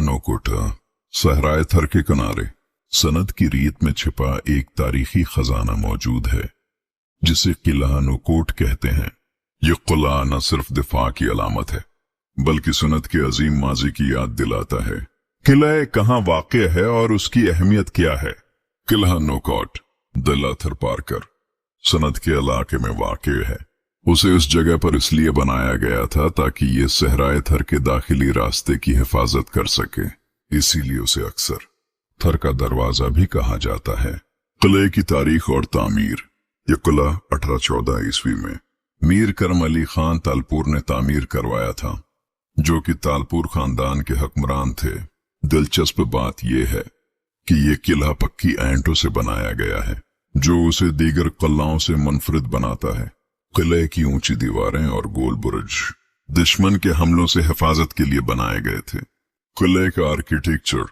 किला नोकोट सहराए थर के किनारे सनद की रीत में छिपा एक तारीखी खजाना मौजूद है जिसे किला नोकोट कहते हैं। ये किला न सिर्फ दिफा की अलामत है बल्कि सनद के अजीम माजी की याद दिलाता है। किला कहाँ वाक़ है और उसकी अहमियत क्या है? किला नोकोट दिलाथर पार कर सनद के इलाके में वाक़ है। उसे इस जगह पर इसलिए बनाया गया था ताकि ये सहराए थर के दाखिली रास्ते की हिफाजत कर सके, इसीलिए उसे अक्सर थर का दरवाजा भी कहा जाता है। किले की तारीख और तामीर। यह किला 1814 ईस्वी में मीर करम अली खान तालपुर ने तामीर करवाया था, जो कि तालपुर खानदान के हुक्मरान थे। दिलचस्प बात यह है कि यह किला पक्की ईंटों से बनाया गया है, जो उसे दीगर किलाओं से मुनफरिद बनाता है। किले की ऊंची दीवारें और गोल बुर्ज दुश्मन के हमलों से हिफाजत के लिए बनाए गए थे। किले का आर्किटेक्चर।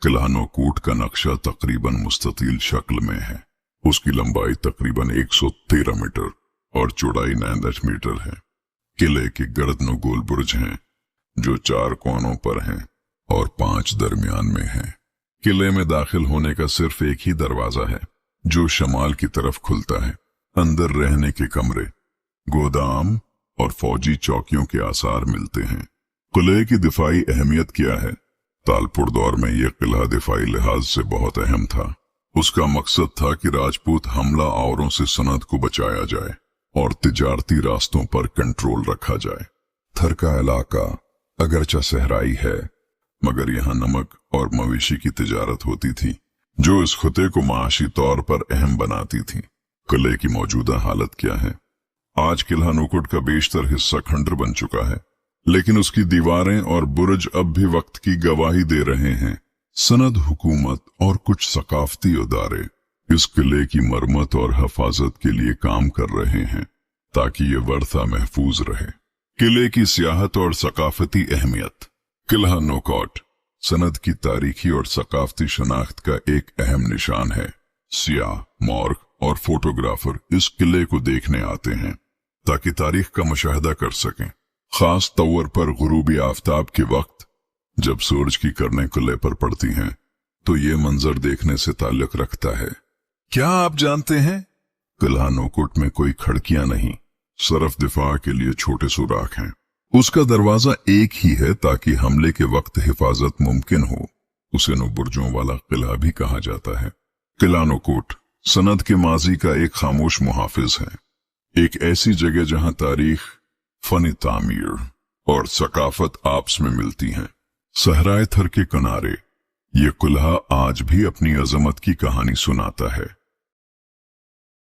किला नोकोट का नक्शा तकरीबन मुस्ततील शक्ल में है। उसकी लंबाई तकरीबन 113 मीटर और चौड़ाई 9 मीटर है। किले के गर्दनो गोल बुर्ज हैं जो 4 कोनों पर हैं और 5 दरमियान में हैं। किले में दाखिल होने का सिर्फ एक ही दरवाजा है जो शमाल की तरफ खुलता है। अंदर रहने के कमरे, गोदाम और फौजी चौकियों के आसार मिलते हैं। किले की दिफाई अहमियत क्या है? तालपुर दौर में यह किला दिफाई लिहाज से बहुत अहम था। उसका मकसद था कि राजपूत हमला आवरों से सनद को बचाया जाए और तिजारती रास्तों पर कंट्रोल रखा जाए। थर का इलाका अगरचा सहराई है, मगर यहाँ नमक और मवेशी की तिजारत होती थी, जो इस खुते को माशी तौर पर अहम बनाती थी। किले की मौजूदा हालत क्या है? आज किला नोकोट का बेशतर हिस्सा खंडर बन चुका है, लेकिन उसकी दीवारें और बुर्ज अब भी वक्त की गवाही दे रहे हैं। सनद हुकूमत और कुछ सकाफती इदारे इस किले की मरम्मत और हिफाजत के लिए काम कर रहे हैं ताकि ये वर्था महफूज रहे। किले की सियाहत और सकाफती अहमियत। किला नोकोट सनद की तारीखी और सकाफती शनाख्त का एक अहम निशान है। सियाह, मौर्ख और फोटोग्राफर इस किले को देखने आते हैं ताकि तारीख का मुशाहिदा कर सकें, खास तौर पर गुरूबी आफताब के वक्त जब सूरज की किरणें किले पर पड़ती हैं तो ये मंजर देखने से ताल्लुक रखता है। क्या आप जानते हैं, किला नोकोट में कोई खिड़कियां नहीं, सिर्फ दिफा के लिए छोटे सुराख हैं। उसका दरवाजा एक ही है ताकि हमले के वक्त हिफाजत मुमकिन हो। उसे नो बुर्जों वाला किला भी कहा जाता है। किला नोकोट सनद के माजी का एक खामोश मुहाफिज है, एक ऐसी जगह जहां तारीख, फनी तामीर और सकाफत आपस में मिलती हैं। सहराए थर के किनारे ये किला आज भी अपनी अजमत की कहानी सुनाता है।